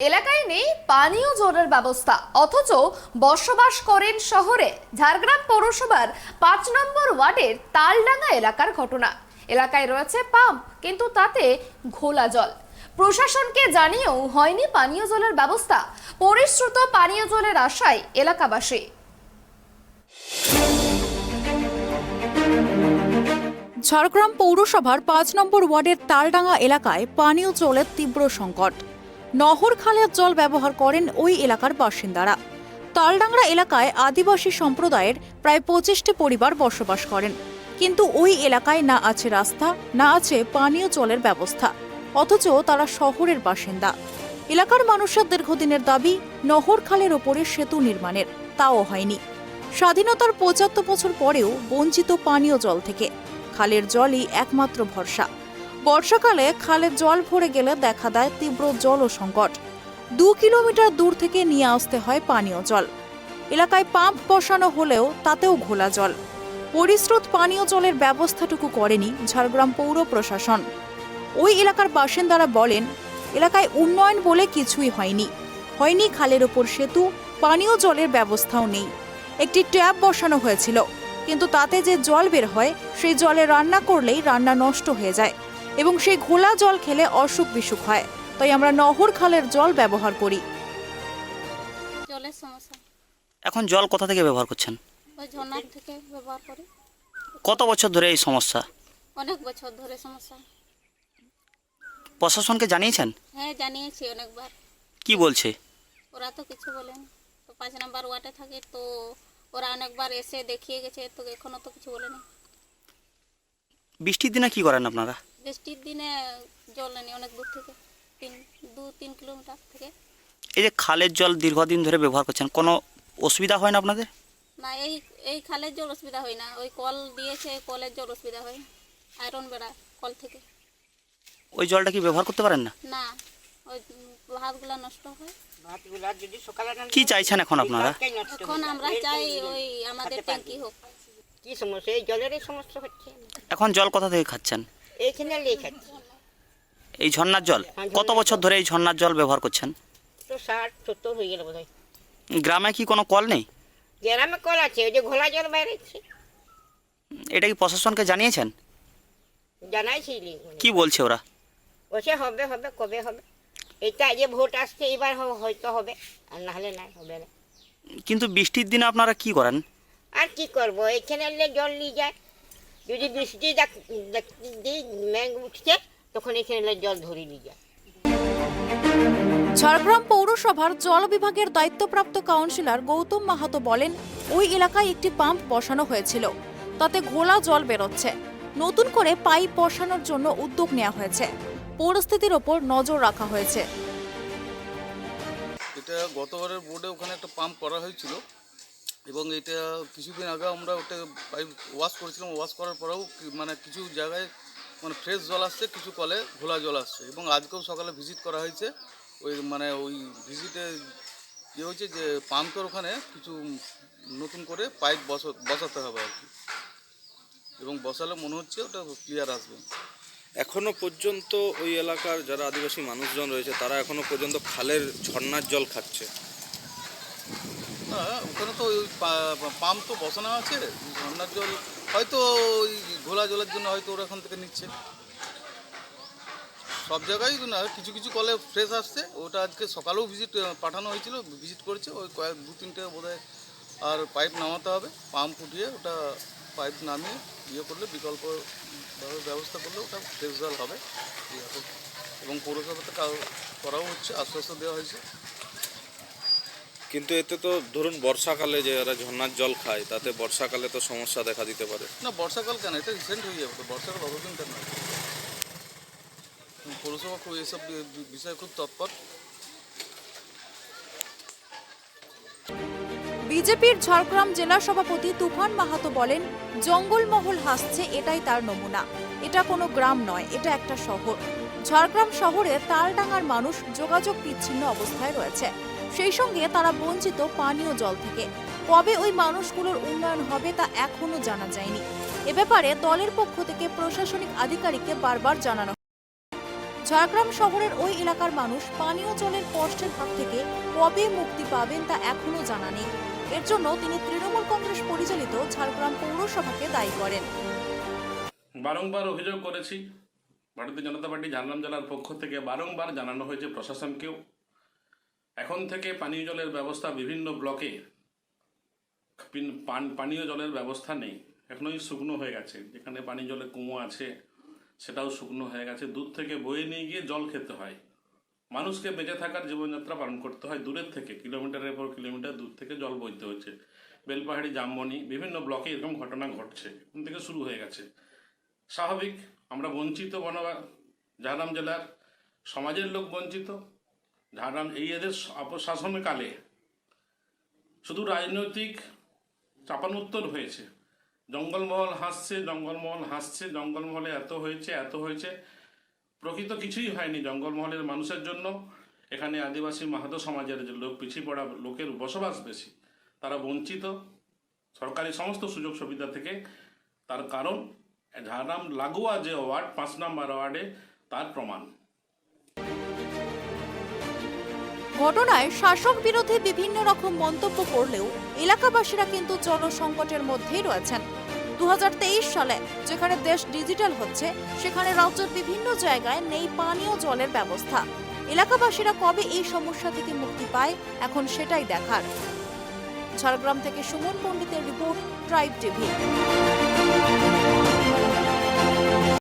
এলাকায় নেই পানীয় জলের ব্যবস্থা, অথচ বসবাস করেন শহরে। ঝাড়গ্রাম পৌরসভার ৫ নম্বর ওয়ার্ডের তালডাঙ্গা এলাকার ঘটনা। এলাকায় রয়েছে পাম্প, কিন্তু তাতে ঘোলা জল। প্রশাসনকে জানিয়েও হয়নি পানীয় জলের ব্যবস্থা। পরিশ্রুত পানীয় জলের আশায় এলাকাবাসী। ঝাড়গ্রাম পৌরসভার ৫ নম্বর ওয়ার্ডের তালডাঙ্গা এলাকায় পানীয় জলের তীব্র সংকট। নহর খালের জল ব্যবহার করেন ওই এলাকার বাসিন্দারা। তালডাঙ্গা এলাকায় আদিবাসী সম্প্রদায়ের প্রায় ২৫টি পরিবার বসবাস করেন, কিন্তু ওই এলাকায় না আছে রাস্তা, না আছে পানীয় জলের ব্যবস্থা, অথচ তারা শহরের বাসিন্দা। এলাকার মানুষের দীর্ঘদিনের দাবি নহর খালের ওপরে সেতু নির্মাণের, তাও হয়নি। স্বাধীনতার ৭৫ বছর পরেও বঞ্চিত পানীয় জল থেকে। খালের জলই একমাত্র ভরসা। বর্ষাকালে খালের জল ভরে গেলে দেখা দেয় তীব্র জল সংকট। ২ কিলোমিটার দূর থেকে নিয়ে আসতে হয় পানীয় জল। এলাকায় পাম্প বসানো হলেও তাতেও ঘোলা জল। পরিশ্রুত পানীয় জলের ব্যবস্থাটুকু করেনি ঝাড়গ্রাম পৌর প্রশাসন। ওই এলাকার বাসিন্দারা বলেন, এলাকায় উন্নয়ন বলে কিছুই হয়নি খালের ওপর সেতু, পানীয় জলের ব্যবস্থাও নেই। একটি ট্যাপ বসানো হয়েছিল, কিন্তু তাতে যে জল বের হয় সেই জলে রান্না করলেই রান্না নষ্ট হয়ে যায় এবং সেই ঘোলা জল খেলে অসুখ বিসুখ হয়। তাই আমরা নহর খালের জল ব্যবহার করি। জলের সমস্যা। এখন জল কোথা থেকে ব্যবহার করছেন? ওই ঝর্ণার থেকে ব্যবহার করি। কত বছর ধরে এই সমস্যা? অনেক বছর ধরে সমস্যা। প্রশাসনকে জানিয়েছেন? হ্যাঁ, জানিয়েছি অনেকবার। কি বলছে? ওরা তো কিছু বলেন। তো ৫ নম্বর ওয়ার্ডে থাকে, তো ওরা অনেকবার এসে দেখিয়ে গেছে, তো এখনো তো কিছু বলেনি। বৃষ্টির দিনে কি করেন আপনারা? বৃষ্টির দিনে জল নেই অনেক দূর থেকে, ২-৩ কিলোমিটার থেকে। এই যে খালের জল দীর্ঘদিন ধরে ব্যবহার করছেন, কোনো অসুবিধা হয় না আপনাদের? না, এই খালের জল অসুবিধা হয় না। ওই কল দিয়েছে, কলের জল অসুবিধা হয়, আয়রন বেড়া কল থেকে। ওই জলটা কি ব্যবহার করতে পারেন না? না, ওই ভাতগুলা নষ্ট হয়। কি চাইছেন এখন আপনারা? এখন আমরা চাই ওই আমাদের ট্যাঙ্কি হোক। কি সমস্যা? এই জলেরই সমস্যা হচ্ছে। এখন জল কোথা থেকে খাচ্ছেন? এইখানে নিয়ে খাচ্ছি। এই ঝর্ণার জল? কত বছর ধরে এই ঝর্ণার জল ব্যবহার করছেন? তো ৬০-৭০ হয়ে গেল বোধহয়। গ্রামে কি কোনো কল নেই? গ্রামে কল আছে, ওই যে ঘোলা জল বেরোচ্ছে। এটা কি প্রশাসনকে জানিয়েছেন? জানাইছি। কি বলছে ওরা? বসে হবে কবে হবে? এটা যে ভোট আসছে, এবার হয়তো হবে, আর নাহলে নাই, হবে না। কিন্তু বৃষ্টির দিনে আপনারা কি করেন? আর কি করবো, এখানে এলে জল নিয়ে যায়। যদি বৃষ্টি মেঘ উঠছে, তখন এখানে এলে জল ধরে নিয়ে যায়। ঝাড়গ্রাম পৌরসভার জল বিভাগের দায়িত্বপ্রাপ্ত কাউন্সিলর গৌতম মাহাতো বলেন, ওই এলাকায় একটি পাম্প বসানো হয়েছিল, তাতে ঘোলা জল বেরোচ্ছে। নতুন করে পাইপ বসানোর জন্য উদ্যোগ নেওয়া হয়েছে। পরিস্থিতির ওপর নজর রাখা হয়েছে। এটা গতবারের বোর্ডে ওখানে একটা পাম্প করা হয়েছিল, এবং এটা কিছুদিন আগে আমরা ওটা পাইপ ওয়াশ করেছিলাম। ওয়াশ করার পরেও মানে কিছু জায়গায় মানে ফ্রেশ জল আসছে, কিছু কলে ঘোলা জল আসছে। এবং আজকেও সকালে ভিজিট করা হয়েছে। ওই ভিজিটে ইয়ে হয়েছে যে পাম্পের ওখানে কিছু নতুন করে পাইপ বসাতে হবে আর কি, এবং বসালে মনে হচ্ছে ওটা ক্লিয়ার আসবে। এখনো পর্যন্ত ওই এলাকার যারা আদিবাসী মানুষজন রয়েছে তারা এখনো পর্যন্ত খালের ঝর্ণার জল খাচ্ছে। না, ওখানে তো ওই পাম্প তো বসানো আছে, ঝর্ণার জল হয়তো ওই ঘোলা জলের জন্য হয়তো ওরা এখান থেকে নিচ্ছে। সব জায়গায় না, কিছু কিছু কলে ফ্রেশ আসছে। ওটা আজকে সকালেও ভিজিট পাঠানো হয়েছিল, ভিজিট করেছে। ওই ২-৩টে বোধহয় আর পাইপ নামাতে হবে। পাম্প উঠিয়ে ওটা পাইপ নামিয়ে ইয়ে করলে, বিকল্পভাবে ব্যবস্থা করলে ওটা ফ্রেশ জল হবে। এবং পৌরসভাতে করাও হচ্ছে, আশ্বাস দেওয়া হয়েছে। কিন্তু এতে তো ধরুন বর্ষাকালে যে এরা ঝর্ণার জল খায়, তাতে বর্ষাকালে তো সমস্যা দেখা দিতে পারে। না, বর্ষাকাল কেন, এটা রিসেন্ট হয়ে যাবে তো। বর্ষাকাল অতদিন কেন? পৌরসভা খুব এইসব বিষয়ে খুব তৎপর। বিজেপির ঝাড়গ্রাম জেলা সভাপতি তুফান মাহাতো বলেন, জঙ্গলমহল হাসছে, এটাই তার নমুনা। এটা কোনো গ্রাম নয়, এটা একটা শহর। ঝাড়গ্রাম শহরে তালডাঙ্গার মানুষ যোগাযোগ বিচ্ছিন্ন অবস্থায় রয়েছে। সেই সঙ্গে তারা বঞ্চিত পানীয় জল থেকে। কবে ওই মানুষগুলোর উন্নয়ন হবে তা এখনো জানা যায়নি। এ ব্যাপারে দলের পক্ষ থেকে প্রশাসনিক আধিকারিককে বারবার জানানো। ঝাড়গ্রাম শহরের ওই এলাকার মানুষ পানীয় জলের কষ্টের হাত থেকে কবে মুক্তি পাবেন তা এখনো জানা নেই। এর জন্য তিনি তৃণমূল কংগ্রেস পরিচালিত ঝাড়গ্রাম পৌরসভাকে দায়ী করেন। বারংবার অভিযোগ করেছি, ভারতীয় জনতা পার্টি ঝাড়গ্রাম জেলার পক্ষ থেকে বারংবার জানানো হয়েছে প্রশাসনকেও। এখন থেকে পানীয় জলের ব্যবস্থা বিভিন্ন ব্লকে পানীয় জলের ব্যবস্থা নেই, এখনোই শুকনো হয়ে গেছে। যেখানে পানীয় জলের কুয়ো আছে সেটাও শুকনো হয়ে গেছে। দূর থেকে বয়ে নিয়ে গিয়ে জল খেতে হয়। মানুষকে বেঁচে থাকার জীবনযাত্রা পালন করতে হয় দূরের থেকে, কিলোমিটারের পর কিলোমিটার দূর থেকে জল বইতে হচ্ছে। বেলপাহাড়ি, জামবনি বিভিন্ন ব্লকে এরকম ঘটনা ঘটছে, এখান থেকে শুরু হয়ে গেছে। স্বাভাবিক, আমরা বঞ্চিত ঝাড়গ্রাম জেলার সমাজের লোক বঞ্চিত। ঝাড়গ্রাম এদের শাসনকালে শুধু রাজনৈতিক চাপানোত্তর হয়েছে। জঙ্গলমহল হাসছে, জঙ্গলমহলে এত হয়েছে, প্রকৃত কিছুই হয়নি জঙ্গলমহলের মানুষের জন্য। এখানে আদিবাসী মাহাতো সমাজের যে লোক, পিছিয়ে পড়া লোকের বসবাস বেশি, তারা বঞ্চিত সরকারি সমস্ত সুযোগ সুবিধা থেকে। তার কারণ ঝাড়গ্রাম লাগোয়া যে ওয়ার্ড 5 নম্বর ওয়ার্ডে তার প্রমাণ। ঘটনায় শাসক বিরোধী বিভিন্ন রকম মন্তব্য করলেও এলাকাবাসীরা কিন্তু জল সংকটের মধ্যেই রয়েছেন। 2023 সালে যেখানে দেশ ডিজিটাল হচ্ছে, সেখানে রাজ্যের বিভিন্ন জায়গায় নেই পানীয় জলের ব্যবস্থা। এলাকাবাসীরা কবে এই সমস্যা থেকে মুক্তি পায়, এখন সেটাই দেখার। ঝাড়গ্রাম থেকে সুমন পণ্ডিতের রিপোর্ট, ট্রাইব টিভি।